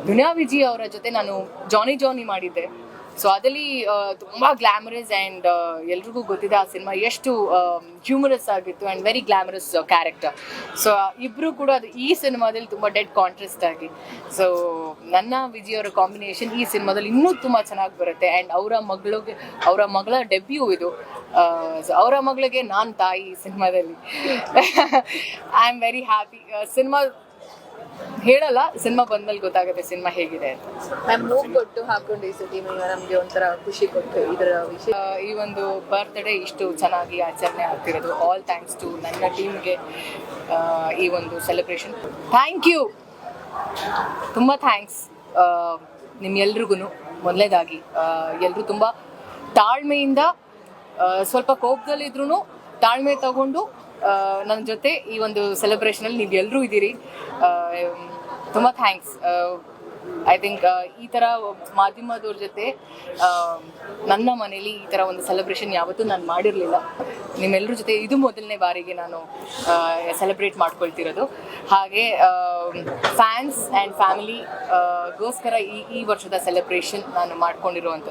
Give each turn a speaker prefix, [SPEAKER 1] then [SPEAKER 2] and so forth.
[SPEAKER 1] ದುನಿಯಾ ವಿಜಿ ಅವರ ಜೊತೆ ನಾನು ಜಾನಿ ಮಾಡಿದ್ದೆ. ಸೊ ಅದರಲ್ಲಿ ತುಂಬ ಗ್ಲಾಮರಸ್ ಆ್ಯಂಡ್ ಎಲ್ರಿಗೂ ಗೊತ್ತಿದೆ ಆ ಸಿನಿಮಾ ಎಷ್ಟು ಹ್ಯೂಮರಸ್ ಆಗಿತ್ತು and very glamorous character. So ಇಬ್ಬರು ಕೂಡ ಅದು ಈ ಸಿನಿಮಾದಲ್ಲಿ ತುಂಬ ಡೆಡ್ ಕಾಂಟ್ರಾಸ್ಟ್ ಆಗಿ. ಸೊ ನನ್ನ ವಿಜಯ್ ಅವರ ಕಾಂಬಿನೇಷನ್ ಈ ಸಿನಿಮಾದಲ್ಲಿ ಇನ್ನೂ ತುಂಬ ಚೆನ್ನಾಗಿ ಬರುತ್ತೆ. ಆ್ಯಂಡ್ ಅವರ ಮಗಳ ಡೆಬ್ಯೂ ಇದು. ಅವರ ಮಗಳಿಗೆ ನಾನು ತಾಯಿ ಈ ಸಿನಿಮಾದಲ್ಲಿ. I am very happy. Cinema ಹೇಳಲ್ಲ, ಸಿನಿಮಾ ಬಂದ್ಮೇಲೆ ಗೊತ್ತಾಗುತ್ತೆ ಸಿನಿಮಾ ಹೇಗಿದೆ ಅಂತ.
[SPEAKER 2] ಮ್ಯಾಮ್ ಮೂಗ್ ಕೊಟ್ಟು ಹಾಕೊಂಡು ಈ ಸತಿ ನಮಗೆ ಒಂಥರ ಖುಷಿ ಕೊಟ್ಟು ಇದರ ವಿಷಯ
[SPEAKER 1] ಈ ಒಂದು ಬರ್ತ್ಡೇ ಇಷ್ಟು ಚೆನ್ನಾಗಿ ಆಚರಣೆ ಆಗ್ತಿರೋದು ಆಲ್ ಥ್ಯಾಂಕ್ಸ್ ಟು ನನ್ನ ಟೀಮ್ಗೆ. ಈ ಒಂದು ಸೆಲೆಬ್ರೇಷನ್ ಥ್ಯಾಂಕ್ ಯು, ತುಂಬ ಥ್ಯಾಂಕ್ಸ್ ನಿಮ್ಮೆಲ್ರಿಗೂ. ಮೊದಲನೇದಾಗಿ ಎಲ್ಲರೂ ತುಂಬ ತಾಳ್ಮೆಯಿಂದ, ಸ್ವಲ್ಪ ಕೋಪದಲ್ಲಿದ್ರೂ ತಾಳ್ಮೆ ತಗೊಂಡು ನನ್ನ ಜೊತೆ ಈ ಒಂದು ಸೆಲೆಬ್ರೇಷನಲ್ಲಿ ನೀವು ಎಲ್ಲರೂ ಇದ್ದೀರಿ. ತುಂಬ ಥ್ಯಾಂಕ್ಸ್. ಐ ಥಿಂಕ್ ಈ ಥರ ಮಾಧ್ಯಮದವ್ರ ಜೊತೆ ನನ್ನ ಮನೇಲಿ ಈ ಥರ ಒಂದು ಸೆಲೆಬ್ರೇಷನ್ ಯಾವತ್ತೂ ನಾನು ಮಾಡಿರಲಿಲ್ಲ. ನಿಮ್ಮೆಲ್ಲರ ಜೊತೆ ಇದು ಮೊದಲನೇ ಬಾರಿಗೆ ನಾನು ಸೆಲೆಬ್ರೇಟ್ ಮಾಡ್ಕೊಳ್ತಿರೋದು. ಹಾಗೆ ಫ್ಯಾನ್ಸ್ ಆ್ಯಂಡ್ ಫ್ಯಾಮಿಲಿಗೋಸ್ಕರ ಈ ವರ್ಷದ ಸೆಲೆಬ್ರೇಷನ್ ನಾನು ಮಾಡ್ಕೊಂಡಿರುವಂಥದ್ದು.